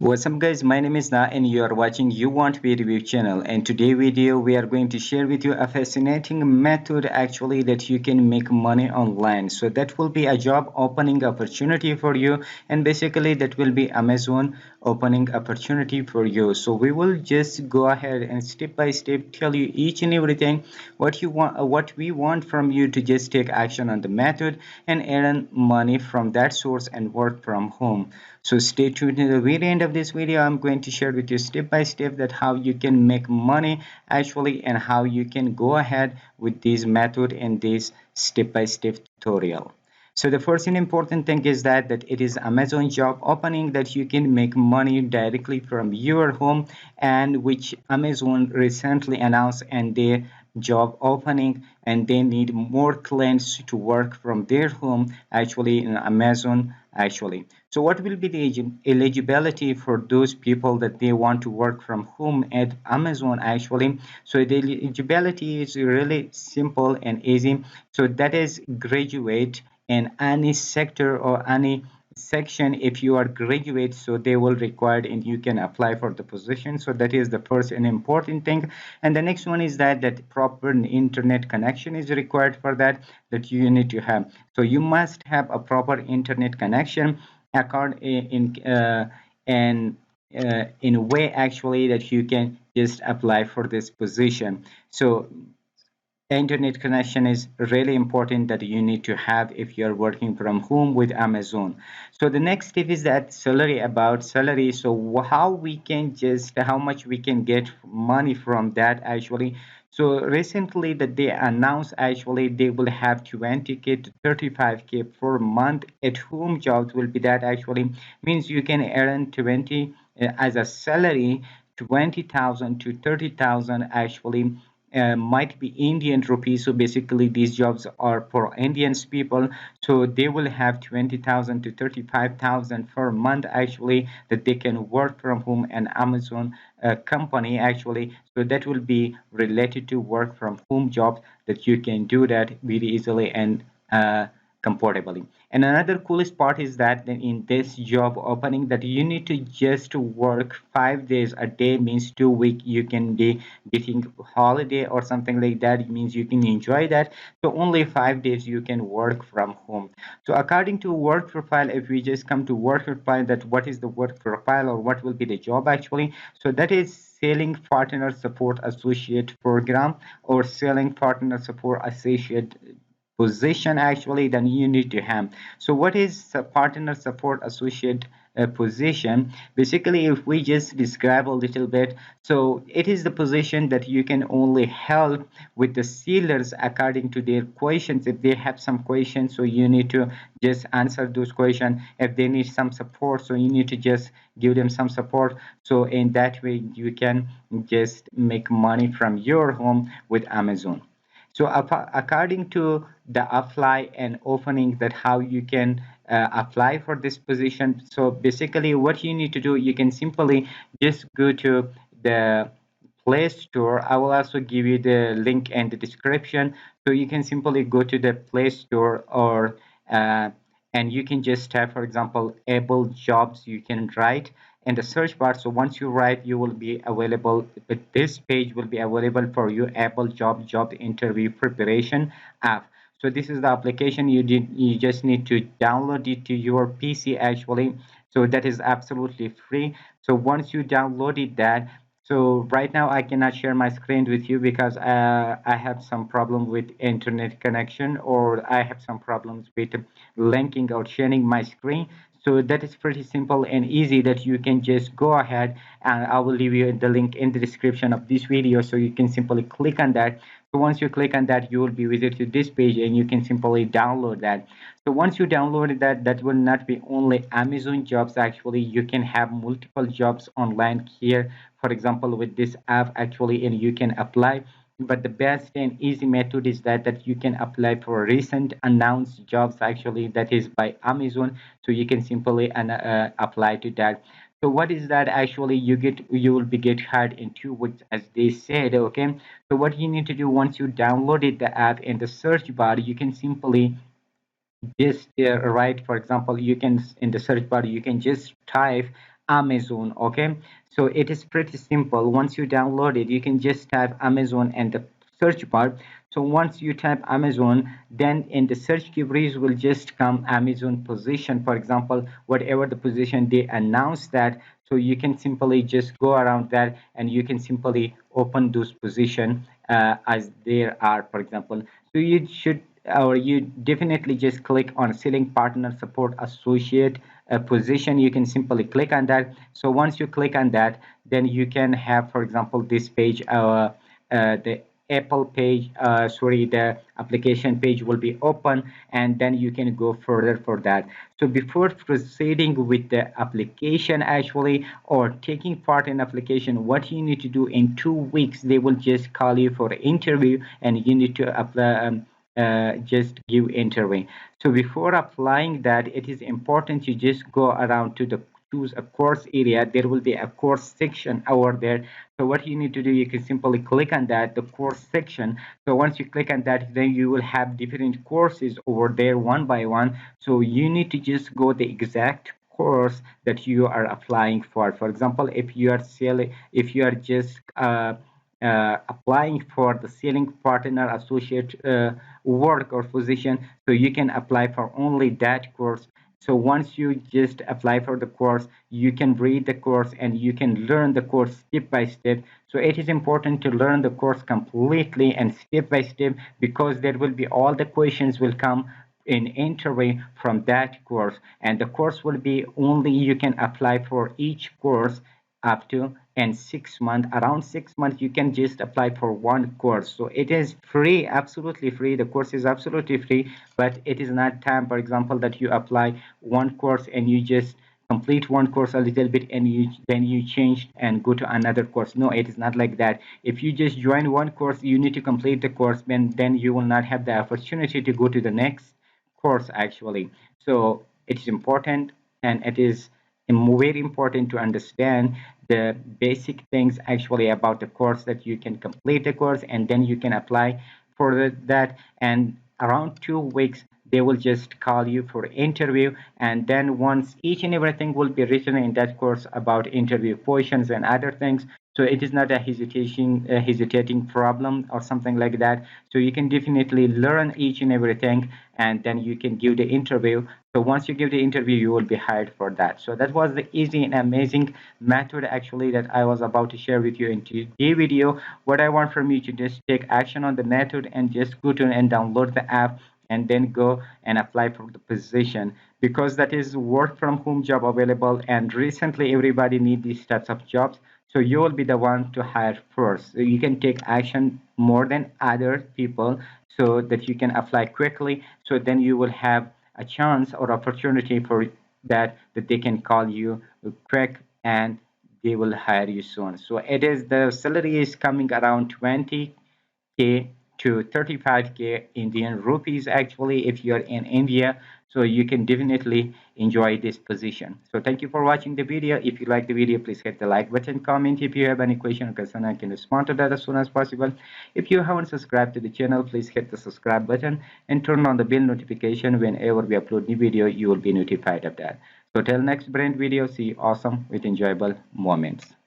What's up guys, my name is Na and you are watching You Want Be Review channel, and today video we are going to share with you a fascinating method actually that you can make money online. So that will be a job opening opportunity for you, and basically that will be Amazon opening opportunity for you. So we will just go ahead and step by step tell you each and everything what you want, what we want from you to just take action on the method and earn money from that source and work from home. So stay tuned to the very end of this video. I'm going to share with you step by step that how you can make money actually and how you can go ahead with this method in this step by step tutorial. So the first and important thing is that it is Amazon job opening that you can make money directly from your home, and which Amazon recently announced and their job opening, and they need more clients to work from their home actually in Amazon actually. So what will be the eligibility for those people that they want to work from home at Amazon actually? So the eligibility is really simple and easy. So that is graduate in any sector or any section. If you are graduate, so they will require and you can apply for the position. So that is the first and important thing. And the next one is that proper internet connection is required for that you need to have. So you must have a proper internet connection accord in a way actually that you can just apply for this position. So internet connection is really important that you need to have if you're working from home with Amazon. So the next step is that salary, about salary. So how we can just how much we can get money from that actually. So recently that they announced actually they will have 20k to 35k per month at home jobs will be that actually means you can earn 20 as a salary 20,000 to 30,000 actually might be Indian rupees. So basically, these jobs are for Indians people. So they will have 20,000 to 35,000 per month actually that they can work from home and Amazon company actually. So that will be related to work from home jobs that you can do that very easily and comfortably. And another coolest part is that in this job opening that you need to just work 5 days a day means 2 week you can be getting holiday or something like that. It means you can enjoy that. So only 5 days you can work from home. So according to work profile, if we just come to work profile, that what is the work profile or what will be the job actually? So that is selling partner support associate program or selling partner support associate position actually then you need to have. So what is a partner support associate position? Basically, if we just describe a little bit, so it is the position that you can only help with the sellers according to their questions. If they have some questions, so you need to just answer those questions. If they need some support, so you need to just give them some support. So in that way you can just make money from your home with Amazon. So according to the apply and opening that how you can apply for this position. So basically what you need to do, you can simply just go to the Play Store. I will also give you the link in the description. So you can simply go to the Play Store or and you can just type, for example, able jobs. You can write in the search bar. So once you write, you will be available. But this page will be available for you. Apple job interview preparation app. So this is the application you just need to download it to your PC actually. So that is absolutely free. So once you downloaded that, so right now I cannot share my screen with you because I have some problem with internet connection, or I have some problems with linking or sharing my screen. So that is pretty simple and easy that you can just go ahead, and I will leave you the link in the description of this video, so you can simply click on that. So once you click on that, you will be visited to this page and you can simply download that. So once you download that, that will not be only Amazon jobs actually. You can have multiple jobs online here, for example with this app actually, and you can apply. But the best and easy method is that you can apply for recent announced jobs actually, that is by Amazon. So you can simply apply to that. So what is that actually? You will be get hired in 2 weeks as they said. Okay, so what you need to do, once you downloaded the app, in the search bar you can simply just write, for example, you can in the search bar you can just type Amazon. Okay, so it is pretty simple. Once you download it, you can just type Amazon and the search bar. So once you type Amazon, then in the search queries will just come Amazon position, for example, whatever the position they announce that. So you can simply just go around that and you can simply open those position as there are, for example. So you should, or you definitely just click on selling partner support associate position. You can simply click on that. So once you click on that, then you can have, for example, this page, the Apple page, sorry, the application page will be open, and then you can go further for that. So before proceeding with the application actually, or taking part in application, what you need to do, in 2 weeks they will just call you for interview, and you need to apply, just give interview. So before applying that, it is important to just go around to the choose a course area. There will be a course section over there. So what you need to do, you can simply click on that, the course section. So once you click on that, then you will have different courses over there one by one. So you need to just go the exact course that you are applying for. For example, if you are selling, if you are just applying for the selling partner associate work or position, so you can apply for only that course. So once you just apply for the course, you can read the course and you can learn the course step by step. So it is important to learn the course completely and step by step, because there will be all the questions will come in interview from that course, and the course will be only you can apply for each course up to and 6 months. Around 6 months you can just apply for one course. So it is free, absolutely free. The course is absolutely free, but it is not time, for example, that you apply one course and you just complete one course a little bit and you then you change and go to another course. No, it is not like that. If you just join one course, you need to complete the course, and then you will not have the opportunity to go to the next course actually. So it is important, and it is very important to understand the basic things actually about the course, that you can complete the course and then you can apply for that. And around 2 weeks they will just call you for interview, and then once each and everything will be written in that course about interview questions and other things. So it is not a hesitating problem or something like that. So you can definitely learn each and everything, and then you can give the interview. So once you give the interview, you will be hired for that. So that was the easy and amazing method actually that I was about to share with you in today's video. What I want from you to just take action on the method and just go to and download the app and then go and apply for the position, because that is work from home job available, and recently everybody need these types of jobs. So you will be the one to hire first. So you can take action more than other people, so that you can apply quickly. So then you will have a chance or opportunity for that they can call you quick, and they will hire you soon. So it is, the salary is coming around 20K to 35K Indian rupees actually if you're in India. So you can definitely enjoy this position. So thank you for watching the video. If you like the video, please hit the like button, comment if you have any question or concern. I can respond to that as soon as possible. If you haven't subscribed to the channel, please hit the subscribe button and turn on the bell notification. Whenever we upload new video, you will be notified of that. So till next brand video, see you awesome with enjoyable moments.